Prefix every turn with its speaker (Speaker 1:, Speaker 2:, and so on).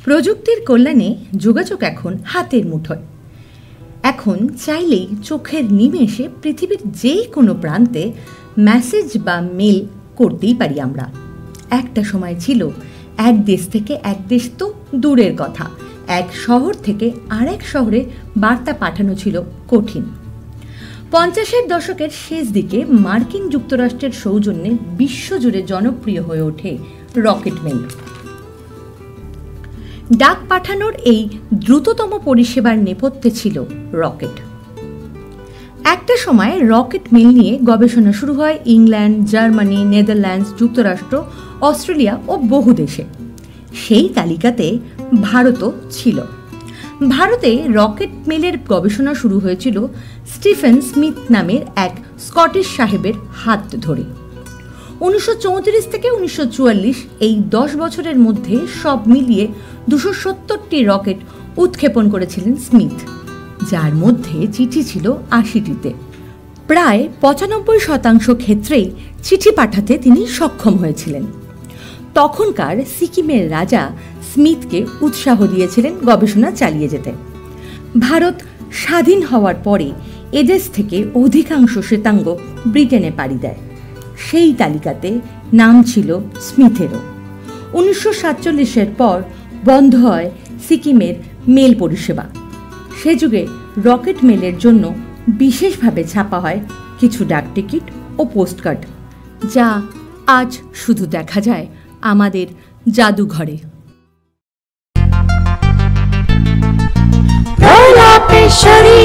Speaker 1: প্রযুক্তির কল্যাণে যোগাযোগ এখন হাতের মুঠোয়। এখন চাইলেই চোখের নিমেষে পৃথিবীর যে কোনো প্রান্তে মেসেজ বা মেল করতেই পারি আমরা। একটা সময় ছিল এক দেশ থেকে এক দেশ তো দূরের কথা, এক শহর থেকে আরেক শহরে বার্তা পাঠানো ছিল কঠিন। 50-এর দশকের শেষ দিকে মার্কিন যুক্তরাষ্ট্রের সৌজন্যে বিশ্বজুড়ে জনপ্রিয় হয়ে ওঠে রকেট মেল। ডাক পাঠানোর এই দ্রুততম পরিষেবার নেপথ্যে ছিল রকেট। একটা সময় রকেট মেল নিয়ে গবেষণা শুরু হয় ইংল্যান্ড, জার্মানি, নেদারল্যান্ডস, যুক্তরাষ্ট্র, অস্ট্রেলিয়া ও বহু দেশে। সেই তালিকাতে ভারতও ছিল। ভারতে রকেট মেলের গবেষণা শুরু হয়েছিল স্টিফেন স্মিথ নামের এক স্কটিশ সাহেবের হাত ধরে। 1934 থেকে 1944 এই 10 বছরের মধ্যে সব মিলিয়ে 270টি রকেট উৎক্ষেপণ করেছিলেন স্মিথ, যার মধ্যে চিঠি ছিল 80টিতে। প্রায় 95% ক্ষেত্রেই চিঠি পাঠাতে তিনি সক্ষম হয়েছিলেন। তখনকার সিকিমের রাজা স্মিথকে উৎসাহ দিয়েছিলেন গবেষণা চালিয়ে যেতে। ভারত স্বাধীন হওয়ার পরে এদেশ থেকে অধিকাংশ শ্বেতাঙ্গ ব্রিটেনে পাড়ি দেয়। সেই তালিকাতে নাম ছিল স্মিথেরও। 1947-এর পর বন্ধ হয় সিকিমের মেল পরিষেবা। সে যুগে রকেট মেলের জন্য বিশেষভাবে ছাপা হয় কিছু ডাকটিকিট ও পোস্টকার্ড, যা আজ শুধু দেখা যায় আমাদের জাদুঘরে।
Speaker 2: প্রলাপেশ্বরী।